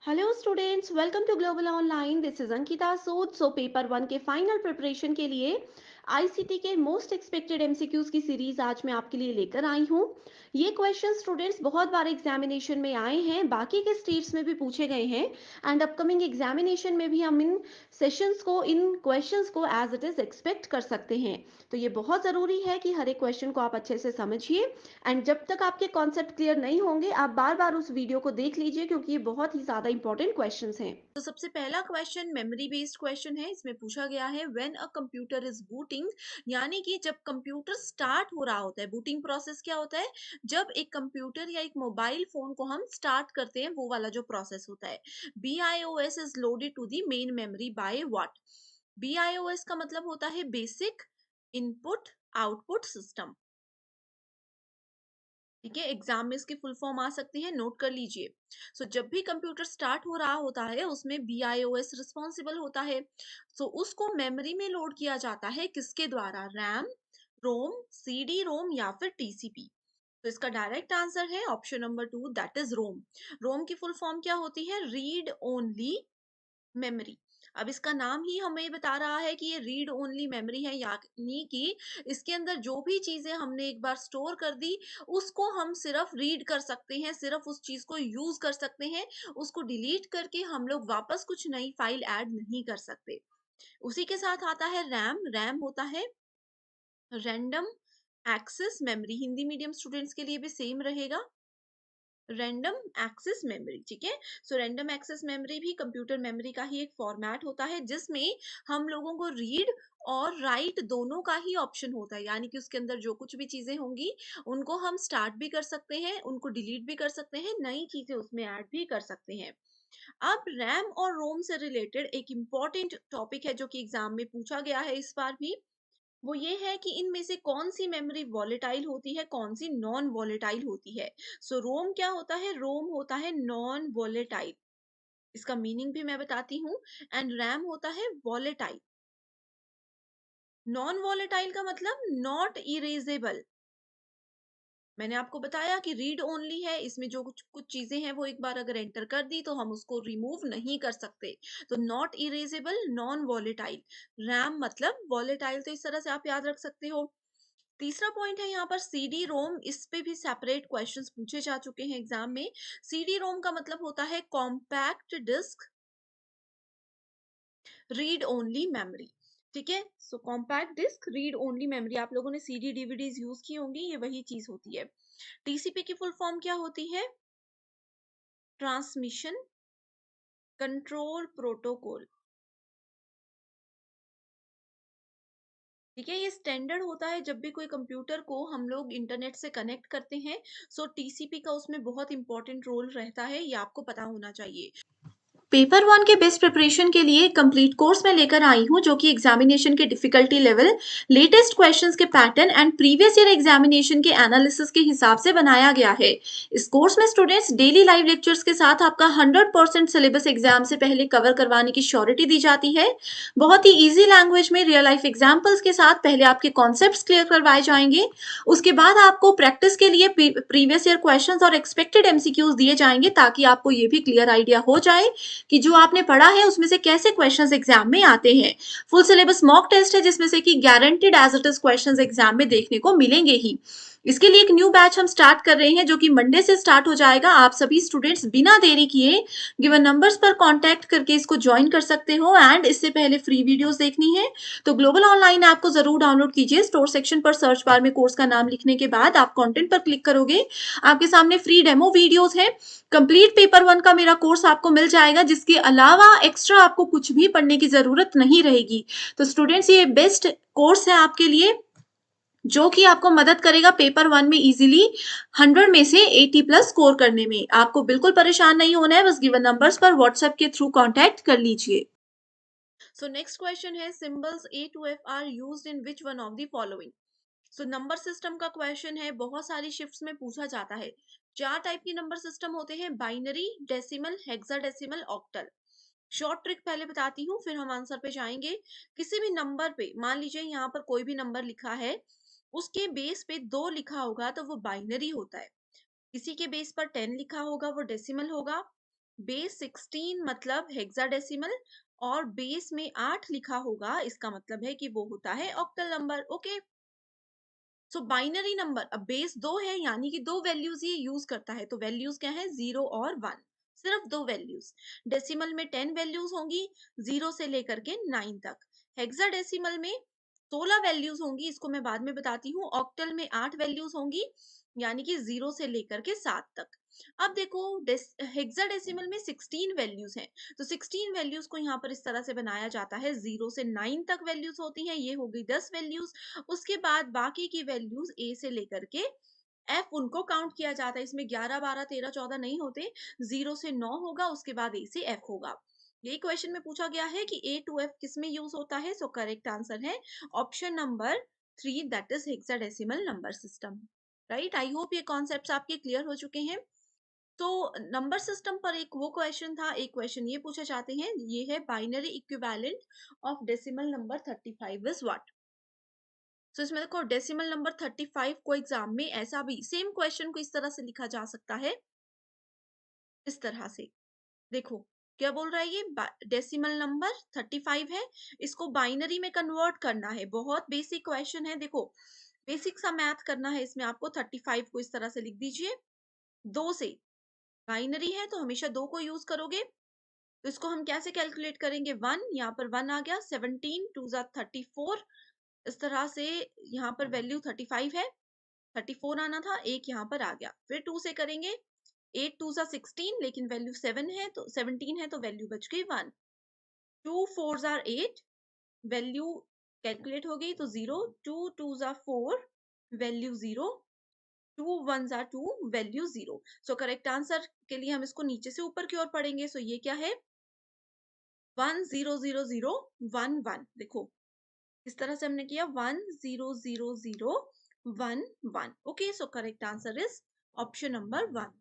Hello students, welcome to global online. This is Ankita Sood. Paper one के final preparation के लिए ICT के most expected MCQs की series आज मैं आपके लिए लेकर आई हूँ। ये क्वेश्चन स्टूडेंट्स बहुत बार एग्जामिनेशन में आए हैं, बाकी के स्टेट्स में भी पूछे गए हैं एंड अपकमिंग एग्जामिनेशन में भी हम इन सेशंस को, इन क्वेश्चंस को एज इट इज एक्सपेक्ट कर सकते हैं। तो ये बहुत ज़रूरी है कि हर एक क्वेश्चन को आप अच्छे से समझिए एंड जब तक आपके कॉन्सेप्ट क्लियर नहीं होंगे आप बार बार उस वीडियो को देख लीजिए, क्योंकि ये बहुत ही ज़्यादा इंपॉर्टेंट क्वेश्चंस हैं। तो सबसे पहला क्वेश्चन मेमोरी बेस्ड क्वेश्चन है। इसमें पूछा गया है when a computer is booting, यानी कि जब कंप्यूटर स्टार्ट हो रहा होता है। बूटिंग प्रोसेस क्या होता है? जब एक कंप्यूटर या एक मोबाइल फोन को हम स्टार्ट करते हैं, वो वाला जो प्रोसेस होता है। BIOS is loaded to the main memory by what? BIOS का मतलब होता है बेसिक इनपुट आउटपुट सिस्टम। ठीक है, एग्जाम में इसकी फुल फॉर्म आ सकती है, नोट कर लीजिए। जब भी कंप्यूटर स्टार्ट हो रहा होता है उसमें BIOS रिस्पॉन्सिबल होता है। उसको मेमोरी में लोड किया जाता है किसके द्वारा? रैम, रोम, CD रोम या फिर TCP। तो इसका डायरेक्ट आंसर है ऑप्शन नंबर 2, दैट इज रोम। रोम की फुल फॉर्म क्या होती है? Read only memory. अब इसका नाम ही हमें बता रहा है कि ये रीड ओनली मेमोरी है, यानी कि इसके अंदर जो भी चीजें हमने एक बार स्टोर कर दी उसको हम सिर्फ रीड कर सकते हैं, सिर्फ उस चीज को यूज कर सकते हैं। उसको डिलीट करके हम लोग वापस कुछ नई फाइल ऐड नहीं कर सकते। उसी के साथ आता है रैम। रैम होता है random access memory. Hindi medium students के लिए भी सेम रहेगा, रैंडम एक्सेस मेमोरी। ठीक है, रैंडम एक्सेस मेमोरी भी कंप्यूटर मेमोरी का ही एक फॉर्मेट होता है जिसमें हम लोगों को रीड और राइट दोनों का ही ऑप्शन होता है, यानी कि उसके अंदर जो कुछ भी चीजें होंगी उनको हम स्टार्ट भी कर सकते हैं, उनको डिलीट भी कर सकते हैं, नई चीजें उसमें ऐड भी कर सकते हैं। अब रैम और रोम से रिलेटेड एक इंपॉर्टेंट टॉपिक है जो कि एग्जाम में पूछा गया है इस बार भी। वो ये है कि इनमें से कौन सी मेमोरी वॉलेटाइल होती है, कौन सी नॉन वॉलेटाइल होती है। रोम क्या होता है? रोम होता है नॉन वॉलेटाइल। इसका मीनिंग भी मैं बताती हूँ। एंड रैम होता है वॉलेटाइल। नॉन वॉलेटाइल का मतलब नॉट इरेजेबल। मैंने आपको बताया कि रीड ओनली है, इसमें जो कुछ कुछ चीजें हैं वो एक बार अगर एंटर कर दी तो हम उसको रिमूव नहीं कर सकते। तो not erasable, non volatile. RAM मतलब वॉलेटाइल, तो इस तरह से आप याद रख सकते हो। तीसरा पॉइंट है यहाँ पर CD रोम। इस पे भी सेपरेट क्वेश्चंस पूछे जा चुके हैं एग्जाम में। CD रोम का मतलब होता है compact disc read only memory. ठीक है, compact disc read only memory. आप लोगों ने CD DVDs यूज की होंगी, ये वही चीज होती है। TCP की फुल फॉर्म क्या होती है? Transmission control protocol. ठीक है, ये स्टैंडर्ड होता है जब भी कोई कंप्यूटर को हम लोग इंटरनेट से कनेक्ट करते हैं। TCP का उसमें बहुत इंपॉर्टेंट रोल रहता है, ये आपको पता होना चाहिए। पेपर वन के बेस्ट प्रिपरेशन के लिए कंप्लीट कोर्स में लेकर आई हूँ, जो कि एग्जामिनेशन के डिफिकल्टी लेवल, लेटेस्ट क्वेश्चंस के pattern and previous year examination के एनालिसिस के हिसाब से बनाया गया है। इस कोर्स में स्टूडेंट्स डेली लाइव लेक्चर्स के साथ आपका 100% सिलेबस एग्जाम से पहले कवर करवाने की श्योरिटी दी जाती है। बहुत ही ईजी लैंग्वेज में रियल लाइफ एग्जाम्पल्स के साथ पहले आपके कॉन्सेप्ट क्लियर करवाए जाएंगे। उसके बाद आपको प्रैक्टिस के लिए प्रीवियस ईयर क्वेश्चंस और एक्सपेक्टेड एमसीक्यूज दिए जाएंगे, ताकि आपको ये भी क्लियर आइडिया हो जाए कि जो आपने पढ़ा है उसमें से कैसे क्वेश्चंस एग्जाम में आते हैं। फुल सिलेबस मॉक टेस्ट है जिसमें से कि guaranteed as it is questions exam में देखने को मिलेंगे ही। इसके लिए एक न्यू बैच हम स्टार्ट कर रहे हैं जो कि मंडे से स्टार्ट हो जाएगा। आप सभी स्टूडेंट्स बिना देरी किए गिवन नंबर्स पर कांटेक्ट करके इसको ज्वाइन कर सकते हो। एंड इससे पहले फ्री वीडियोस देखनी है तो ग्लोबल ऑनलाइन ऐप को जरूर डाउनलोड कीजिए। स्टोर सेक्शन पर सर्च बार में कोर्स का नाम लिखने के बाद आप कंटेंट पर क्लिक करोगे, आपके सामने फ्री डेमो वीडियोस है। कंप्लीट पेपर वन का मेरा कोर्स आपको मिल जाएगा, जिसके अलावा एक्स्ट्रा आपको कुछ भी पढ़ने की जरूरत नहीं रहेगी। तो स्टूडेंट्स, ये बेस्ट कोर्स है आपके लिए, जो कि आपको मदद करेगा पेपर वन में इजीली 100 में से 80+ स्कोर करने में। आपको बिल्कुल परेशान नहीं होना है, बस गिवन नंबर्स पर व्हाट्सएप के थ्रू कांटेक्ट कर लीजिए। नेक्स्ट क्वेश्चन है symbols A to F are used in which one of the following. Number system का क्वेश्चन है, बहुत सारी शिफ्ट्स में पूछा जाता है। 4 टाइप के नंबर सिस्टम होते हैं, binary, decimal, hexadecimal, octal. Short trick पहले बताती हूँ फिर हम आंसर पे जाएंगे। किसी भी नंबर पे, मान लीजिए यहाँ पर कोई भी नंबर लिखा है, उसके बेस पे 2 लिखा होगा तो वो बाइनरी होता है। किसी के बेस पर 10 लिखा होगा वो डेसिमल होगा। बेस 16 मतलब हेक्साडेसिमल, और बेस में 8 लिखा होगा, इसका मतलब है कि वो होता है ऑक्टल नंबर। ओके, सो बाइनरी नंबर, अब बेस 2 है यानी कि 2 वैल्यूज ये यूज करता है, तो वैल्यूज क्या है, 0 और 1, सिर्फ 2 वैल्यूज। डेसिमल में 10 वैल्यूज होंगी, 0 से लेकर के 9 तक। हेक्साडेसिमल में 16 वैल्यूज होंगी, इसको मैं बाद में बताती हूँ। ऑक्टल में 8 वैल्यूज होंगी, यानी कि 0 से लेकर के 7 तक। अब देखो, हेक्साडेसिमल में 16 वैल्यूज हैं, तो 16 वैल्यूज को यहाँ पर इस तरह से बनाया जाता है, 0 से 9 तक वैल्यूज होती हैं, ये हो गई 10 वैल्यूज। उसके बाद बाकी की वैल्यूज ए से लेकर के एफ, उनको काउंट किया जाता है। इसमें 11 12 13 14 नहीं होते, 0 से 9 होगा, उसके बाद ए से एफ होगा। यही क्वेश्चन में पूछा गया है कि ए टू एफ किस में यूज होता है, सो करेक्ट आंसर है option number 3, that is hexadecimal number system. Right, I hope ये कॉन्सेप्ट्स आपके क्लियर हो चुके हैं। तो नंबर सिस्टम पर एक वो क्वेश्चन था, एक क्वेश्चन ये पूछा चाहते हैं, ये है binary equivalent of decimal number 35 is what. So इसमें देखो, डेसिमल नंबर 35 को एग्जाम में ऐसा भी सेम क्वेश्चन को इस तरह से लिखा जा सकता है, इस तरह से। देखो क्या बोल रहा है, ये डेसिमल नंबर 35 है, इसको बाइनरी में कन्वर्ट करना है। बहुत बेसिक क्वेश्चन है, देखो बेसिक सा मैथ करना है इसमें आपको। 35 को इस तरह से लिख दीजिए, 2 से, बाइनरी है तो हमेशा 2 को यूज करोगे, तो इसको हम कैसे कैलकुलेट करेंगे, 1, यहाँ पर 1 आ गया, 17 2 जा 34, इस तरह से। यहाँ पर वैल्यू 35 है, 34 आना था, एक यहाँ पर आ गया। फिर 2 से करेंगे, 8 2 जा 16, लेकिन वैल्यू 7 है तो 17 है, तो वैल्यू बच गई 1। 2 4 जा 8, वैल्यू कैलकुलेट हो गई तो 0। 2 2 जा 4, वैल्यू 0। 2 1 जा 2, वैल्यू 0। सो करेक्ट आंसर के लिए हम इसको नीचे से ऊपर की ओर पढ़ेंगे। सो ये क्या है, 1 0 0 0 1 1। देखो इस तरह से हमने किया, 1 0 0 0 1 1। Okay, so correct answer is option number 1।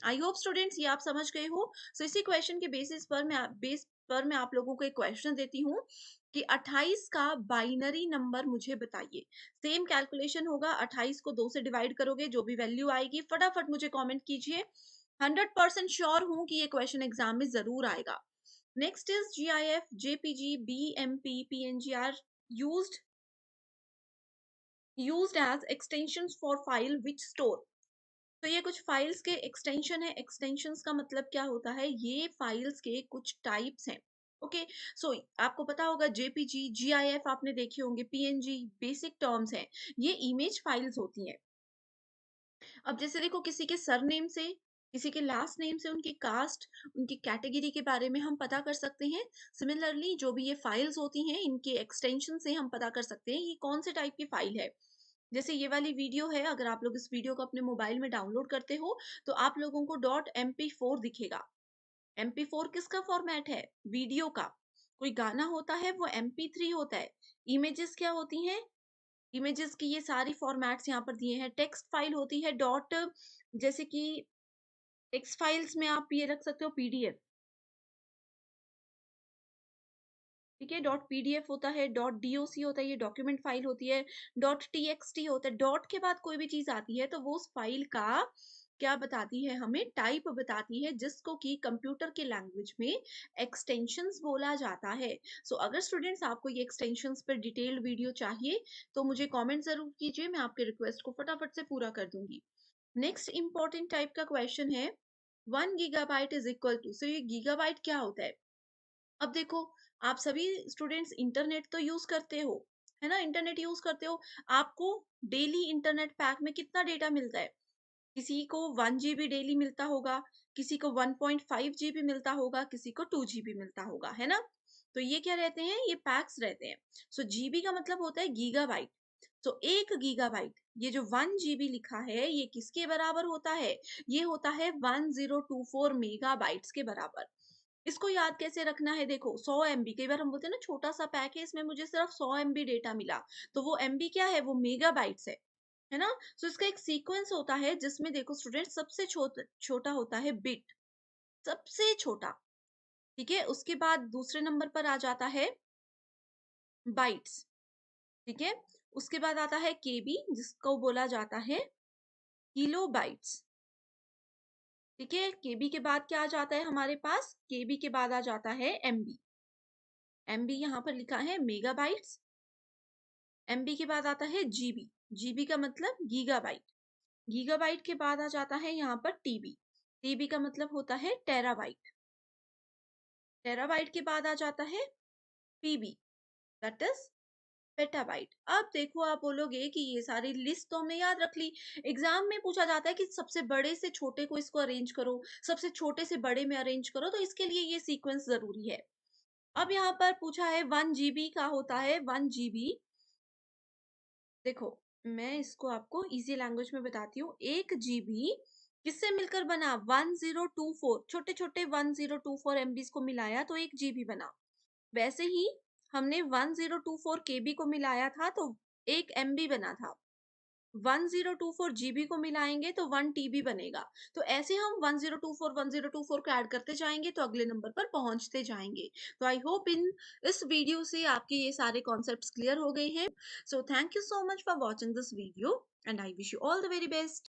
I hope students ये आप समझ गए हो। सो इसी क्वेश्चन के बेस पर मैं आप लोगों को एक क्वेश्चन देती हूँ कि 28 का बाइनरी नंबर मुझे बताइए। सेम कैलकुलेशन होगा, 28 को 2 से डिवाइड करोगे, जो भी वैल्यू आएगी फटाफट मुझे कमेंट कीजिए। 100% श्योर हूं कि ये क्वेश्चन एग्जाम में जरूर आएगा। Next is GIF, JPG, BMP, PNG are used used as extensions for file which store। तो ये कुछ फाइल्स के एक्सटेंशन है। एक्सटेंशंस का मतलब क्या होता है, ये फाइल्स के कुछ टाइप्स हैं। ओके, सो आपको पता होगा जेपीजी, जीआईएफ आपने देखे होंगे, पीएनजी बेसिक टर्म्स हैं, ये इमेज फाइल्स होती हैं। अब जैसे देखो, किसी के सरनेम से, किसी के लास्ट नेम से उनकी कास्ट, उनकी कैटेगरी के बारे में हम पता कर सकते हैं। सिमिलरली जो भी ये फाइल्स होती हैं, इनके एक्सटेंशन से हम पता कर सकते हैं ये कौन से टाइप की फाइल है। जैसे ये वाली वीडियो है, अगर आप लोग इस वीडियो को अपने मोबाइल में डाउनलोड करते हो तो आप लोगों को .mp4 दिखेगा। mp4 किसका फॉर्मेट है, वीडियो का। कोई गाना होता है वो mp3 होता है। इमेजेस क्या होती हैं, इमेजेस की ये सारी फॉर्मेट्स यहाँ पर दिए हैं। टेक्स्ट फाइल होती है डॉट, जैसे कि टेक्स्ट फाइल्स में आप ये रख सकते हो पीडीएफ, ठीक है, डॉट पीडीएफ होता है, डॉट डीओसी होता है, ये डॉक्यूमेंट फाइल होती है, डॉट टीएक्सटी होता है। डॉट के बाद कोई भी चीज आती है तो वो उस फाइल का क्या बताती है, हमें टाइप बताती है, जिसको कि कंप्यूटर के लैंग्वेज में एक्सटेंशंस बोला जाता है। सो अगर स्टूडेंट्स आपको ये एक्सटेंशंस पर डिटेल्ड वीडियो चाहिए तो मुझे कमेंट जरूर कीजिए, मैं आपके रिक्वेस्ट को फटाफट से पूरा कर दूंगी। नेक्स्ट इंपॉर्टेंट टाइप का क्वेश्चन है, 1 GB इज इक्वल टू, सो ये गीगाबाइट क्या होता है। अब देखो, आप सभी स्टूडेंट्स इंटरनेट तो यूज करते हो, है ना, इंटरनेट यूज करते हो। आपको डेली इंटरनेट पैक में कितना डेटा मिलता है, किसी को 1 GB डेली मिलता होगा, किसी को 1.5 GB मिलता होगा, किसी को 2 GB मिलता होगा, है ना। तो ये क्या रहते हैं, ये पैक्स रहते हैं। सो जीबी का मतलब होता है गीगाबाइट। तो 1 GB, ये जो 1 GB लिखा है, ये किसके बराबर होता है, ये होता है 1024 मेगाबाइट्स के बराबर। इसको याद कैसे रखना है, देखो 100 MB, कई बार हम बोलते हैं ना छोटा सा पैक है, इसमें मुझे सिर्फ 100 MB डेटा मिला, तो वो एमबी क्या है, वो मेगाबाइट्स है ना। सो इसका एक सीक्वेंस होता है जिसमें देखो स्टूडेंट, सबसे छोटा होता है बिट, सबसे छोटा, ठीक है। उसके बाद दूसरे नंबर पर आ जाता है बाइट्स, ठीक है। उसके बाद आता है केबी, जिसको बोला जाता है किलो बाइट्स, ठीक है, केबी के बाद क्या आ जाता है हमारे पास? केबी के बाद आ जाता है एमबी। एमबी यहाँ पर लिखा है मेगाबाइट्स। एमबी के बाद आता है जीबी। जीबी का मतलब गीगाबाइट। गीगाबाइट के बाद आ जाता है यहाँ पर टीबी। टीबी का मतलब होता है टेराबाइट। टेराबाइट के बाद आ जाता है पीबी, दैट इज पेटाबाइट। अब देखो, आप बोलोगे कि ये सारी लिस्ट तो हमने याद रख ली। एग्जाम में पूछा जाता है कि सबसे बड़े से छोटे को इसको अरेंज करो, सबसे छोटे से बड़े में अरेंज करो, तो इसके लिए ये सीक्वेंस जरूरी है। अब यहाँ पर पूछा है 1 GB का होता है 1 GB। देखो, मैं इसको आपको इजी लैंग्वेज में बताती हूँ। 1 GB किससे मिलकर बना? 1024, छोटे छोटे 1024 MBs को मिलाया तो 1 GB बना। वैसे ही हमने 1024 KB को मिलाया था तो 1 MB बना था। 1024 GB को मिलाएंगे तो 1 TB बनेगा। तो ऐसे हम 1024 को ऐड करते जाएंगे तो अगले नंबर पर पहुंचते जाएंगे। तो आई होप इस वीडियो से आपके ये सारे कॉन्सेप्ट्स क्लियर हो गए हैं। So thank you so much for watching this video and I wish you all the very best.